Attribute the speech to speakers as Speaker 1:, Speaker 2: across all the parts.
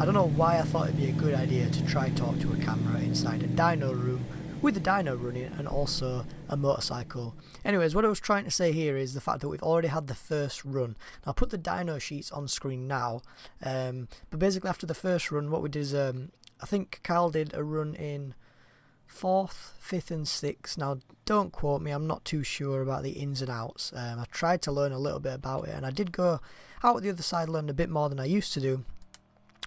Speaker 1: don't know why I thought it'd be a good idea to try talk to a camera inside a dyno room with the dyno running and also a motorcycle. Anyways, what I was trying to say here is the fact that we've already had the first run. I'll put the dyno sheets on screen now, but basically after the first run what we did is, I think Kyle did a run in 4th, 5th and 6th. Now don't quote me, I'm not too sure about the ins and outs. I tried to learn a little bit about it, and I did go out the other side, learn a bit more than I used to do.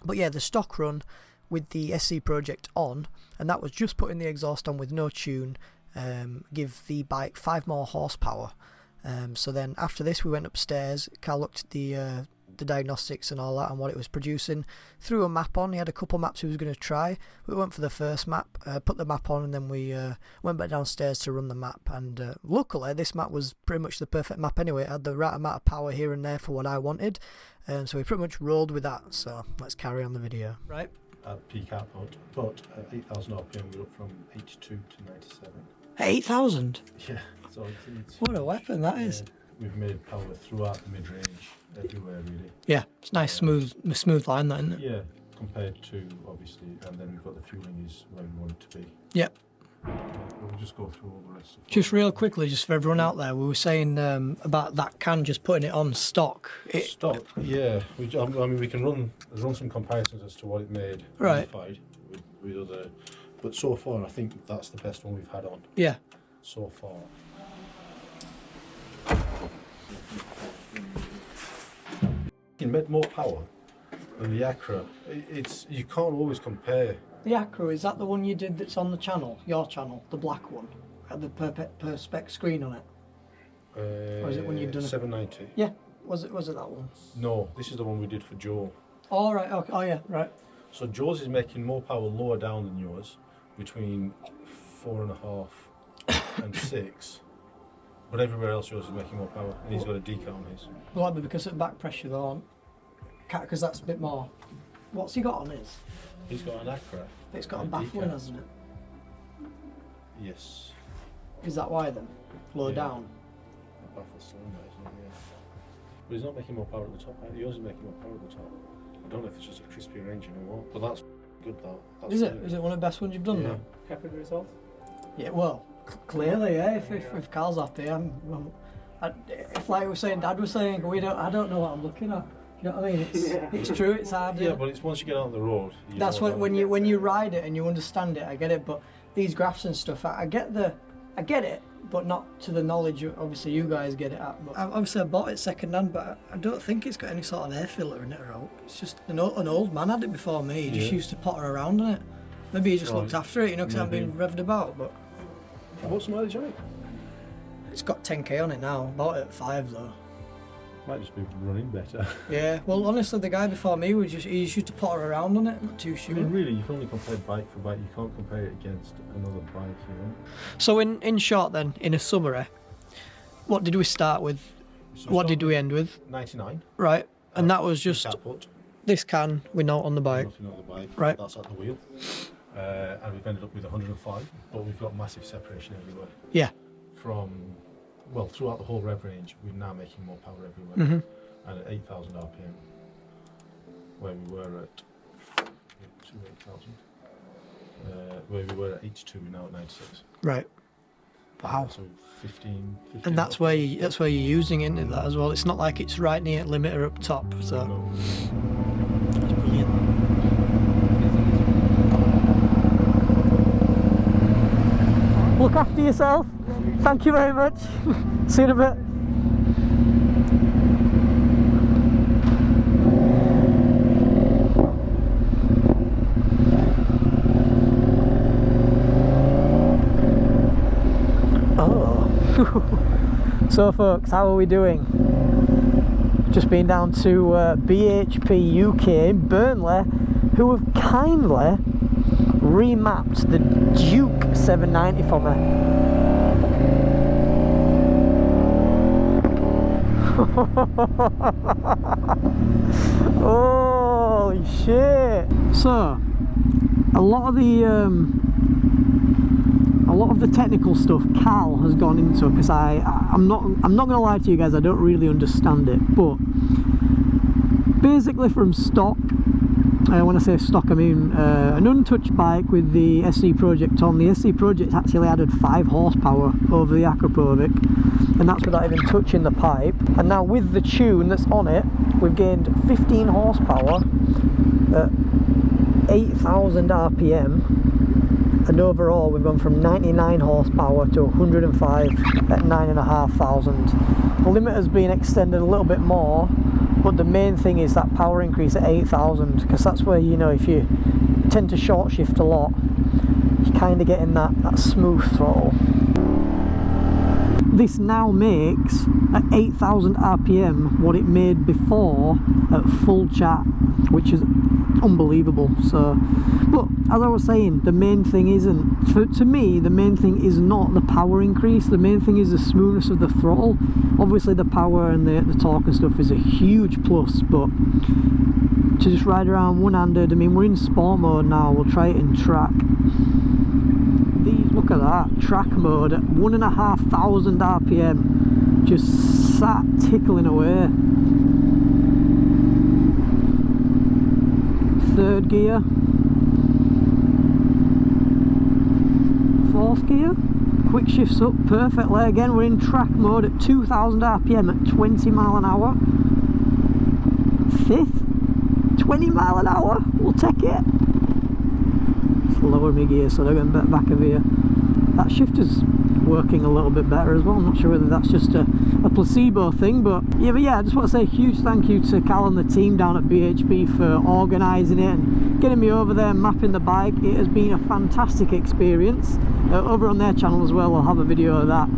Speaker 1: But yeah, the stock run with the SC project on, and that was just putting the exhaust on with no tune, give the bike 5 more horsepower. So then after this we went upstairs. Cal looked at the diagnostics and all that and what it was producing, threw a map on. He had a couple maps he was going to try. We went for the first map, put the map on, and then we went back downstairs to run the map, and luckily this map was pretty much the perfect map anyway. It had the right amount of power here and there for what I wanted, so we pretty much rolled with that. So let's carry on the video. Right,
Speaker 2: at peak output, but at 8,000 RPM we're up from 82 to 97.
Speaker 1: 8,000?
Speaker 2: Yeah, so it's
Speaker 1: what a weapon that is.
Speaker 2: We've made power throughout the mid-range, everywhere really.
Speaker 1: Yeah, it's nice, smooth line that, isn't it?
Speaker 2: Yeah, compared to obviously, and then we've got the fueling is where we want it to be.
Speaker 1: Yep.
Speaker 2: We'll just go through all the rest of it.
Speaker 1: Just real quickly, just for everyone out there, we were saying about that can, just putting it on stock.
Speaker 2: Stock, yeah. I mean, we can run some comparisons as to what it made
Speaker 1: right
Speaker 2: with other, but so far I think that's the best one we've had on.
Speaker 1: Yeah.
Speaker 2: So far. It made more power than the Acura. You can't always compare.
Speaker 1: The Acura, is that the one you did that's on the channel, your channel, the black one, had the perspex screen on it? Or is it when you've done
Speaker 2: 790?
Speaker 1: Yeah, was it that one?
Speaker 2: No, this is the one we did for Joe.
Speaker 1: Oh right, okay. Oh yeah, right.
Speaker 2: So Joe's is making more power lower down than yours, between 4.5 and 6. But everywhere else yours is making more power, and he's got a decal on his.
Speaker 1: Well, that'd be because of back pressure though, because that's a bit more. What's he got on his?
Speaker 2: He's got an Acura.
Speaker 1: It's got a baffling, hasn't it?
Speaker 2: Yes.
Speaker 1: Is that why then? Lower down?
Speaker 2: A baffle cylinder, isn't it? Yeah. But he's not making more power at the top. Yours is making more power at the top. I don't know if it's just a crispier engine or what, but that's good though.
Speaker 1: Is it? Is it one of the best ones you've done now?
Speaker 3: Happy with the results?
Speaker 1: Yeah, well, clearly, yeah. If Carl's happy, if like we were saying, Dad was saying, I don't know what I'm looking at. You know what I mean? It's true. It's hard.
Speaker 2: Yeah, but it's once you get out on the road.
Speaker 1: That's when you ride it and you understand it. I get it, but these graphs and stuff, I get it, but not to the knowledge. Obviously, you guys get it at. But obviously, I bought it second hand, but I don't think it's got any sort of air filter in it or out. It's just an old man had it before me. He just used to potter around in it. Maybe he just looked after it, you know, because I've been revved about. But
Speaker 2: what's the mileage on it?
Speaker 1: It's got 10k on it now. Bought it at 5 though.
Speaker 2: Might just be running better.
Speaker 1: Yeah, well honestly the guy before me he used to potter around on it, not too sure.
Speaker 2: I mean, really, you can only compare bike for bike, you can't compare it against another bike, you know.
Speaker 1: So in short then, in a summary, what did we start with? So what did we end with?
Speaker 2: 99.
Speaker 1: Right, and that was just
Speaker 2: output.
Speaker 1: This can with note on the bike.
Speaker 2: Nothing on the bike,
Speaker 1: right.
Speaker 2: That's at the wheel. And we've ended up with 105, but we've got massive separation everywhere.
Speaker 1: Yeah.
Speaker 2: From, well, throughout the whole rev range, we're now making more power everywhere. And at 8,000 RPM, where we were at 8,000, where we were at 82, we're now at 96.
Speaker 1: Right. Wow.
Speaker 2: So 15
Speaker 1: and that's where you're using it, that as well. It's not like it's right near limiter up top. So
Speaker 2: no.
Speaker 1: That's brilliant. Look after yourself. Thank you very much. See you in a bit. Oh. So folks, how are we doing? Just been down to BHP UK in Burnley, who have kindly remapped the Duke 790 for me. Holy shit! So, a lot of the technical stuff Cal has gone into, because I'm not gonna lie to you guys, I don't really understand it, but basically from stock when I say stock I mean an untouched bike with the SC Project on. The SC Project actually added 5 horsepower over the Acropovic, and that's without even touching the pipe. And now with the tune that's on it, we've gained 15 horsepower at 8,000 RPM, and overall we've gone from 99 horsepower to 105 at 9,500. The limit has been extended a little bit more, but the main thing is that power increase at 8,000, because that's where, you know, if you tend to short shift a lot, you're kind of getting that smooth throttle. This now makes at 8,000 RPM what it made before at full chat, which is unbelievable. So, but as I was saying, the main thing isn't, to me, the main thing is not the power increase. The main thing is the smoothness of the throttle. Obviously the power and the torque and stuff is a huge plus, but to just ride around one-handed, I mean, we're in sport mode now, we'll try it in track. These, look at that, track mode at 1,500 RPM, just sat tickling away. Third gear, fourth gear, quick shifts up perfectly. Again, we're in track mode at 2,000 RPM at 20 mile an hour. Fifth, 20 mile an hour, we'll take it. Let's lower my gear so they're getting back of here. That shifter's working a little bit better as well. I'm not sure whether that's just a placebo thing, but yeah, I just want to say a huge thank you to Cal and the team down at BHP for organising it and getting me over there, mapping the bike. It has been a fantastic experience. Over on their channel as well, I'll have a video of that.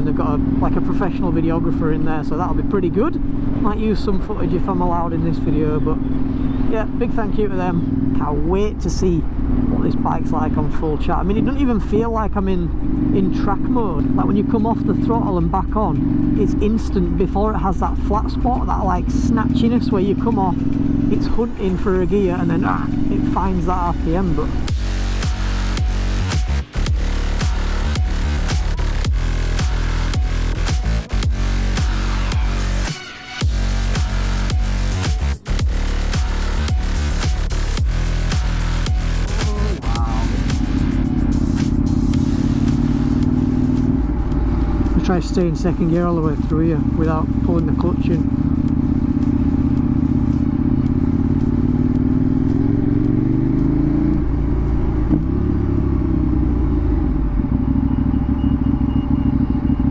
Speaker 1: They've got like a professional videographer in there, so that'll be pretty good. Might use some footage if I'm allowed in this video, but yeah, big thank you to them. Can't wait to see what this bike's like on full chat. I mean, it doesn't even feel like I'm in track mode. Like when you come off the throttle and back on, it's instant before it has that flat spot, that like snatchiness where you come off, it's hunting for a gear and then it finds that RPM. But try to stay in second gear all the way through here without pulling the clutch in.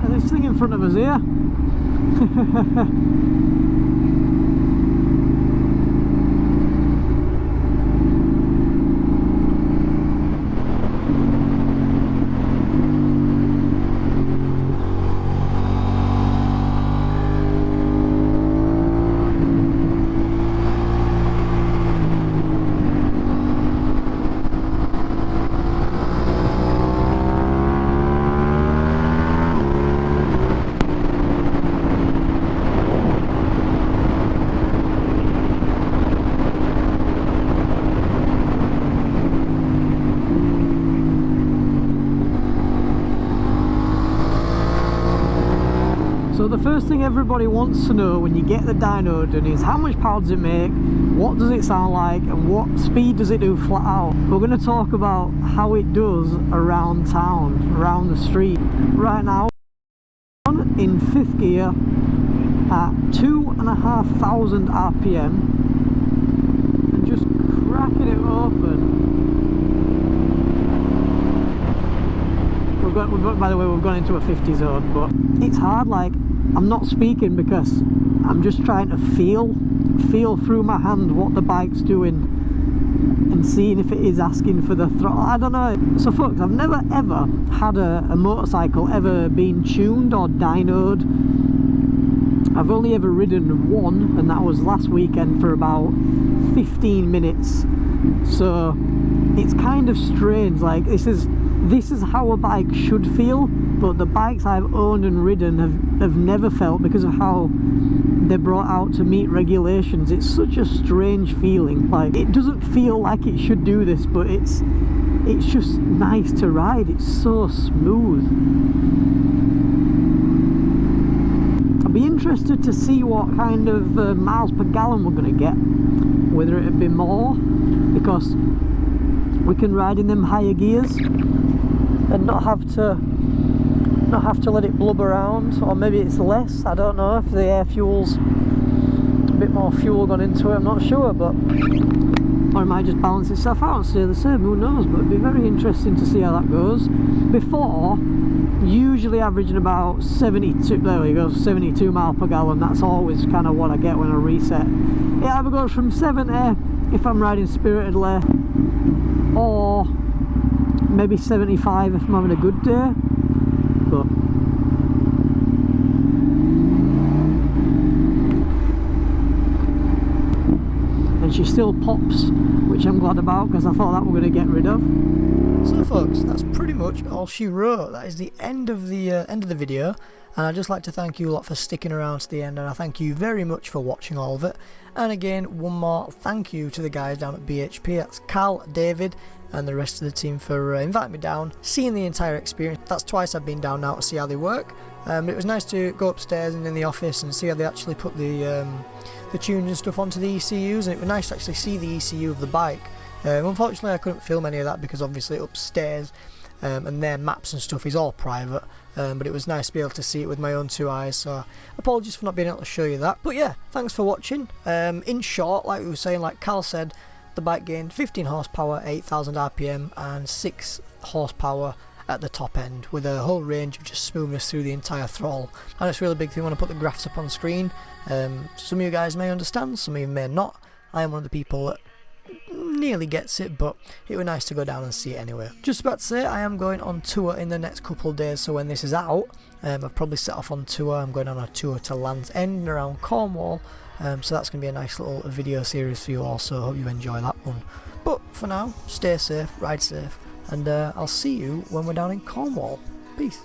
Speaker 1: And this thing in front of us here. So the first thing everybody wants to know when you get the dyno done is how much power does it make, what does it sound like, and what speed does it do flat out. We're going to talk about how it does around town, around the street. Right now, in 5th gear at 2,500 RPM and just cracking it open. By the way, we've gone into a 50 zone, but it's hard. Like, I'm not speaking because I'm just trying to feel through my hand what the bike's doing and seeing if it is asking for the throttle. I don't know. So folks, I've never ever had a motorcycle ever been tuned or dynoed. I've only ever ridden one, and that was last weekend for about 15 minutes. So it's kind of strange. Like, this is how a bike should feel, but the bikes I've owned and ridden have never felt, because of how they're brought out to meet regulations. It's such a strange feeling. Like, it doesn't feel like it should do this, but it's just nice to ride. It's so smooth. I'd be interested to see what kind of miles per gallon we're going to get, whether it'd be more, because we can ride in them higher gears and not have to let it blub around, or maybe it's less. I don't know if the air fuel's a bit more fuel gone into it, I'm not sure, but or it might just balance itself out and stay the same, who knows. But it'd be very interesting to see how that goes. Before, usually averaging about 72, there we go, 72 mile per gallon. That's always kind of what I get when I reset. It either goes from 70 if I'm riding spiritedly, or maybe 75 if I'm having a good day. But and she still pops, which I'm glad about, because I thought that we're going to get rid of. So folks, that's pretty much all she wrote. That is the end of the video, and I'd just like to thank you a lot for sticking around to the end, and I thank you very much for watching all of it. And again, one more thank you to the guys down at BHP. That's Cal, David and the rest of the team for inviting me down, seeing the entire experience. That's twice I've been down now to see how they work. It was nice to go upstairs and in the office and see how they actually put the tunes and stuff onto the ECUs, and it was nice to actually see the ECU of the bike. Unfortunately I couldn't film any of that because obviously upstairs and their maps and stuff is all private, but it was nice to be able to see it with my own two eyes, so apologies for not being able to show you that. But yeah, thanks for watching. In short, like we were saying, like Cal said, the bike gained 15 horsepower, 8,000 RPM and 6 horsepower at the top end, with a whole range of just smoothness through the entire throttle. And it's a really big thing when I put the graphs up on screen. Some of you guys may understand, some of you may not. I am one of the people that nearly gets it, but it was nice to go down and see it anyway. Just about to say, I am going on tour in the next couple of days, so when this is out, I've probably set off on tour. I'm going on a tour to Land's End and around Cornwall, so that's going to be a nice little video series for you all, so hope you enjoy that one. But for now, stay safe, ride safe, and I'll see you when we're down in Cornwall. Peace.